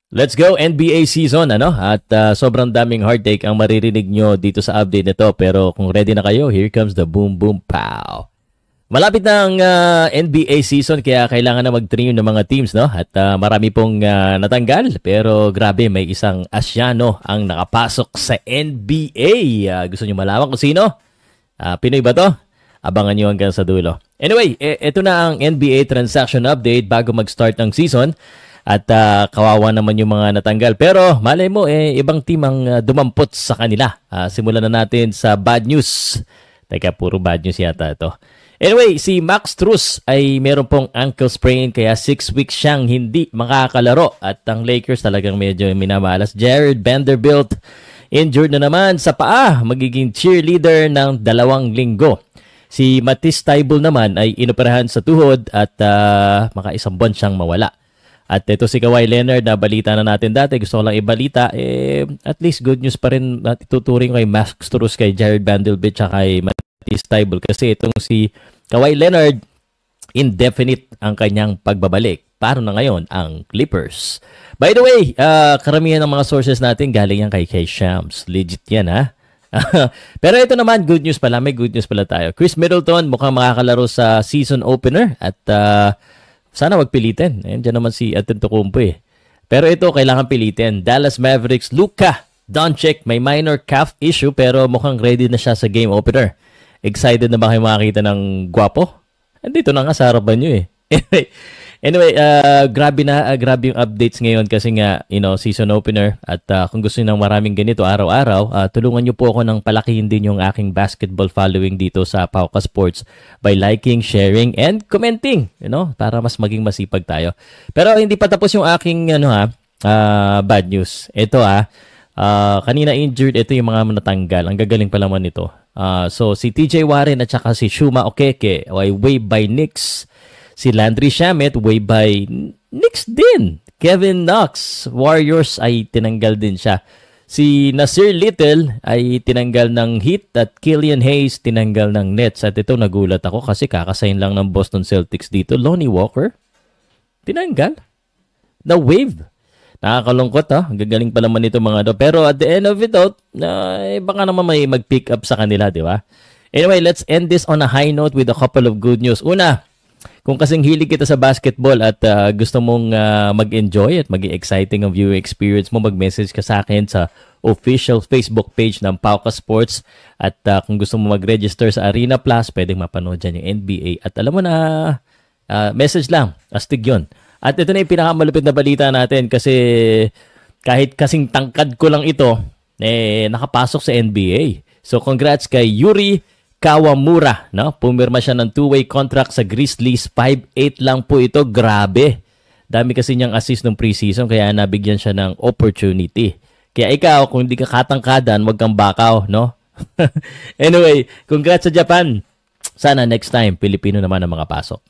Let's go NBA season ano at sobrang daming heartache ang maririnig nyo dito sa update nito pero kung ready na kayo, here comes the boom boom pow. Malapit na ang NBA season kaya kailangan na mag-train ng mga teams no at marami pong natanggal pero grabe may isang Asyano ang nakapasok sa NBA. Gusto niyo malaman kung sino? Pinoy ba to? Abangan niyo hanggang sa dulo. Anyway, ito na ang NBA transaction update bago mag-start ng season. At kawawa naman yung mga natanggal. Pero malay mo, ibang team ang dumampot sa kanila. Simulan na natin sa bad news. Teka, puro bad news yata ito. Anyway, si Max Strus ay meron pong ankle sprain kaya 6 weeks siyang hindi makakalaro. At ang Lakers talagang medyo minamalas. Jared Vanderbilt injured na naman sa paa. Magiging cheerleader ng 2 linggo. Si Matisse Thybulle naman ay inoperahan sa tuhod at maka 1 buwan siyang mawala. At ito si Kawhi Leonard na balita na natin dati. Gusto ko lang ibalita. At least good news pa rin at ituturing kay Max Strus, kay Jared Vanderbilt, at kay Matisse Thybulle. Kasi itong si Kawhi Leonard, indefinite ang kanyang pagbabalik. Paano na ngayon ang Clippers? By the way, karamihan ng mga sources natin galing yan kay Shams. Legit yan ha. Pero ito naman, good news pala. May good news pala tayo. Chris Middleton mukhang makakalaro sa season opener at sana wag pilitin. Diyan naman si Antetokounmpo eh. Pero ito, kailangan pilitin. Dallas Mavericks, Luka Doncic, may minor calf issue pero mukhang ready na siya sa game opener. Excited na ba kayo makakita ng gwapo? Andito na nga sa harapan nyo eh. Anyway, grabe yung updates ngayon kasi nga, season opener. At kung gusto niyo ng maraming ganito araw-araw, tulungan niyo po ako ng palakihin din yung aking basketball following dito sa Pauka Sports by liking, sharing, and commenting. Para mas maging masipag tayo. Pero hindi pa tapos yung aking bad news. Ito kanina injured, ito yung mga natanggal. Ang gagaling pa naman nito. So si TJ Warren at saka si Shuma Okeke ay waived by Knicks. Si Landry Shamet, way by Knicks din. Kevin Knox, Warriors ay tinanggal din siya. Si Nasir Little ay tinanggal ng Heat at Killian Hayes tinanggal ng Nets. At ito nagulat ako kasi kakasign lang ng Boston Celtics dito. Lonnie Walker, tinanggal. Na-wave. Nakakalungkot Ang gagaling pa naman ito mga Pero at the end of it out, baka naman may mag-pick up sa kanila, di ba? Anyway, let's end this on a high note with a couple of good news. Una, kung kasing hilig kita sa basketball at gusto mong mag-enjoy at maging exciting ang viewing experience mo, mag-message ka sa akin sa official Facebook page ng Pauka Sports. At kung gusto mo mag-register sa Arena Plus, pwedeng mapanood dyan yung NBA. At alam mo na, message lang, astig yun. At ito na yung pinakamalupit na balita natin kasi kahit kasing tangkad ko lang ito, nakapasok sa NBA. So congrats kay Yuri Kawamura, Pumirma siya ng 2-way contract sa Grizzlies. 5'8 lang po ito. Grabe. Dami kasi niyang assist ng preseason kaya nabigyan siya ng opportunity. Kaya ikaw, kung hindi ka katangkadan, wag kang bakaw, Anyway, congrats sa Japan. Sana next time, Pilipino naman ang mga pasok.